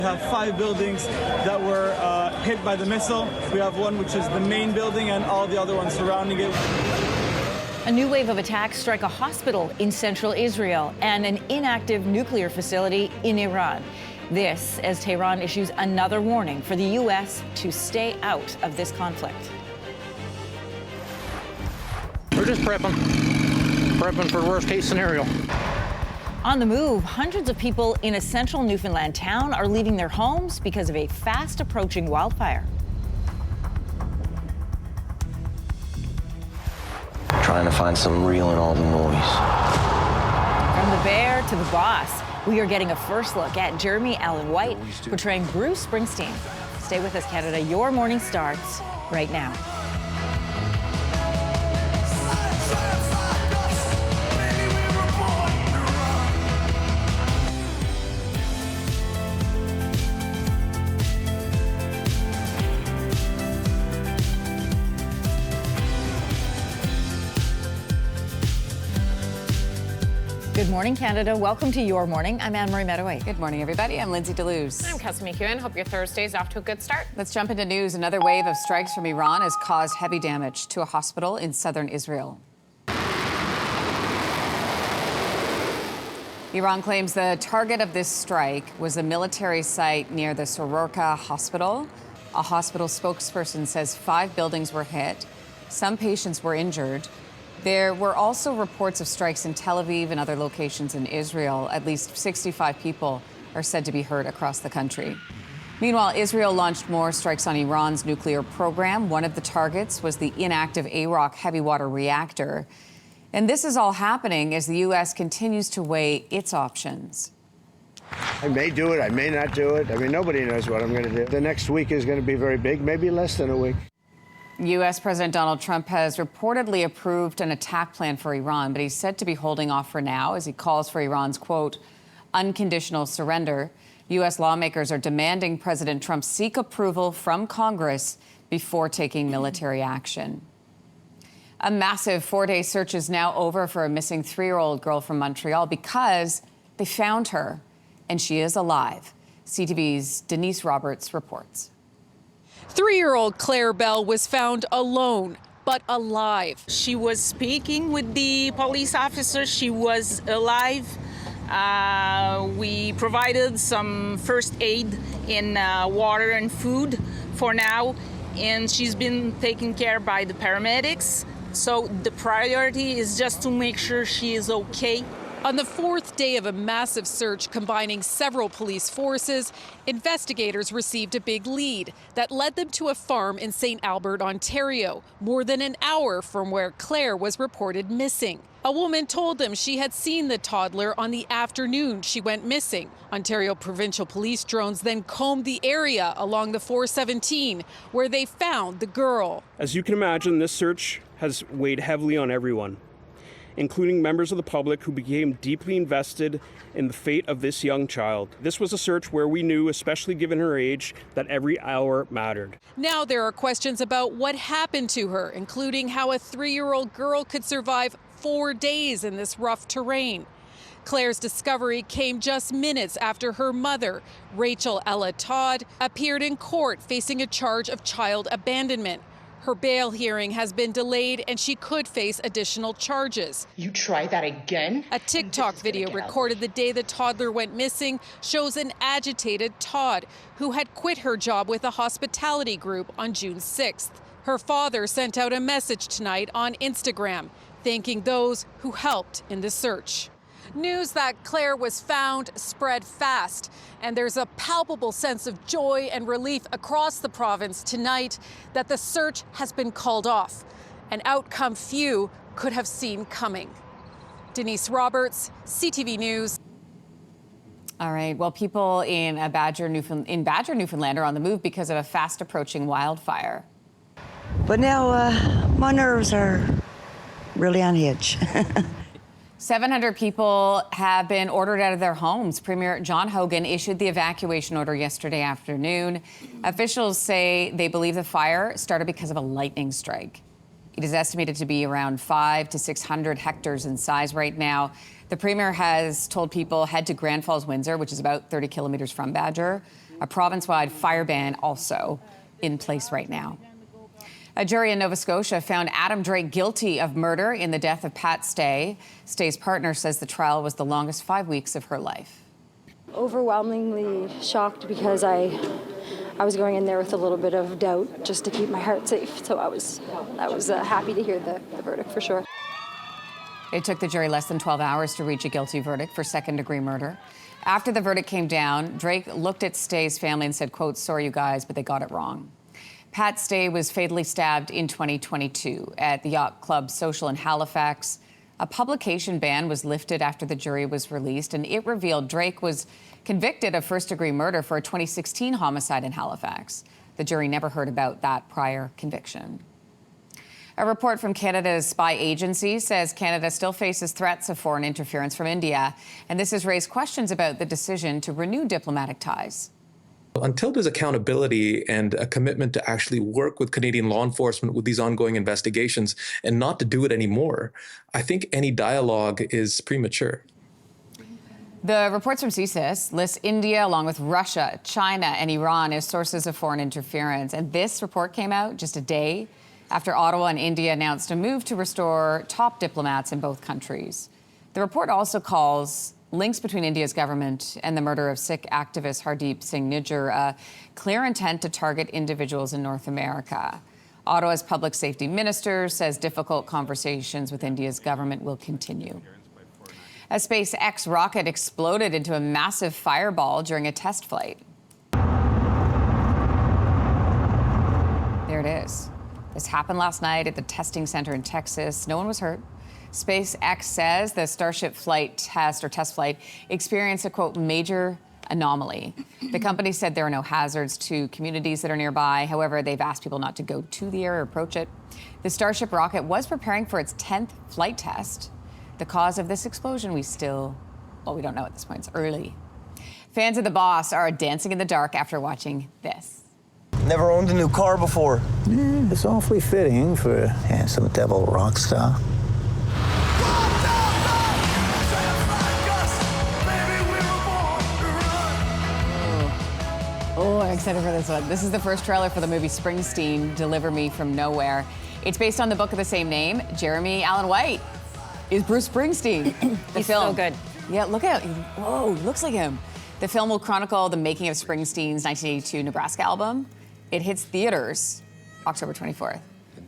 We have 5 buildings that were hit by the missile. We have one which is the main building and all the other ones surrounding it. A new wave of attacks strike a hospital in central Israel and an inactive nuclear facility in Iran. This as Tehran issues another warning for the U.S. to stay out of this conflict. We're just prepping for the worst case scenario. On the move, hundreds of people in a central Newfoundland town are leaving their homes because of a fast approaching wildfire. Trying to find something real in all the noise. From the bear to the boss, we are getting a first look at Jeremy Allen White portraying Bruce Springsteen. Stay with us, Canada. Your morning starts right now. Good morning, Canada. Welcome to Your Morning. I'm Anne-Marie Mediwake. Good morning, everybody. I'm Lindsey Deluce. I'm Kelsey McEwen. Hope your Thursday's off to a good start. Let's jump into news. Another wave of strikes from Iran has caused heavy damage to a hospital in southern Israel. Iran claims the target of this strike was a military site near the Soroka hospital. A hospital spokesperson says 5 buildings were hit. Some patients were injured. There were also reports of strikes in Tel Aviv and other locations in Israel. At least 65 people are said to be hurt across the country. Meanwhile, Israel launched more strikes on Iran's nuclear program. One of the targets was the inactive Arock heavy water reactor. And this is all happening as the U.S. continues to weigh its options. I may do it, I may not do it. I mean, nobody knows what I'm going to do. The next week is going to be very big, maybe less than a week. U.S. President Donald Trump has reportedly approved an attack plan for Iran, but he's said to be holding off for now as he calls for Iran's, quote, unconditional surrender. U.S. lawmakers are demanding President Trump seek approval from Congress before taking military action. A massive 4-day search is now over for a missing 3-year-old girl from Montreal because they found her, and she is alive. CTV's Denise Roberts reports. 3-year-old Claire Bell was found alone, but alive. She was speaking with the police officer. She was alive. We provided some first aid in water and food for now, and she's been taken care of by the paramedics. So the priority is just to make sure she is okay. On the 4th day of a massive search combining several police forces, investigators received a big lead that led them to a farm in St. Albert, Ontario, more than an hour from where Claire was reported missing. A woman told them she had seen the toddler on the afternoon she went missing. Ontario Provincial Police drones then combed the area along the 417, where they found the girl. As you can imagine, this search has weighed heavily on everyone, including members of the public who became deeply invested in the fate of this young child. This was a search where we knew, especially given her age, that every hour mattered. Now there are questions about what happened to her, including how a 3-year-old girl could survive 4 days in this rough terrain. Claire's discovery came just minutes after her mother, Rachel Ella Todd, appeared in court facing a charge of child abandonment. Her bail hearing has been delayed and she could face additional charges. You try that again? A TikTok video recorded the day the toddler went missing shows an agitated Todd who had quit her job with a hospitality group on June 6th. Her father sent out a message tonight on Instagram, thanking those who helped in the search. News that Claire was found spread fast, and there's a palpable sense of joy and relief across the province tonight that the search has been called off, an outcome few could have seen coming. Denise Roberts, CTV News. All right. Well, people in Badger, Newfoundland are on the move because of a fast approaching wildfire. But now my nerves are really on edge. 700 people have been ordered out of their homes. Premier John Hogan issued the evacuation order yesterday afternoon. Officials say they believe the fire started because of a lightning strike. It is estimated to be around 500 to 600 hectares in size right now. The premier has told people head to Grand Falls, Windsor, which is about 30 kilometers from Badger. A province-wide fire ban also in place right now. A jury in Nova Scotia found Adam Drake guilty of murder in the death of Pat Stay. Stay's partner says the trial was the longest 5 weeks of her life. Overwhelmingly shocked because I was going in there with a little bit of doubt just to keep my heart safe. So I was happy to hear the verdict for sure. It took the jury less than 12 hours to reach a guilty verdict for second-degree murder. After the verdict came down, Drake looked at Stay's family and said, quote, "Sorry, you guys, but they got it wrong." Pat Stay was fatally stabbed in 2022 at the Yacht Club Social in Halifax. A publication ban was lifted after the jury was released, and it revealed Drake was convicted of first-degree murder for a 2016 homicide in Halifax. The jury never heard about that prior conviction. A report from Canada's spy agency says Canada still faces threats of foreign interference from India, and this has raised questions about the decision to renew diplomatic ties. Until there's accountability and a commitment to actually work with Canadian law enforcement with these ongoing investigations and not to do it anymore, I think any dialogue is premature. The reports from CSIS list India along with Russia, China, and Iran as sources of foreign interference. And this report came out just a day after Ottawa and India announced a move to restore top diplomats in both countries. The report also calls links between India's government and the murder of Sikh activist Hardeep Singh Nijjar a clear intent to target individuals in North America. Ottawa's public safety minister says difficult conversations with India's government will continue. A SpaceX rocket exploded into a massive fireball during a test flight. There it is. This happened last night at the testing center in Texas. No one was hurt. SpaceX says the Starship flight test flight experienced a, quote, major anomaly. The company said there are no hazards to communities that are nearby. However, they've asked people not to go to the area or approach it. The Starship rocket was preparing for its 10th flight test. The cause of this explosion, we don't know at this point. It's early. Fans of The Boss are dancing in the dark after watching this. Never owned a new car before. It's awfully fitting for a handsome devil rock star. Oh, I'm excited for this one. This is the first trailer for the movie Springsteen, Deliver Me From Nowhere. It's based on the book of the same name. Jeremy Allen White is Bruce Springsteen. He's so good. Yeah, look at him. Whoa, looks like him. The film will chronicle the making of Springsteen's 1982 Nebraska album. It hits theaters October 24th.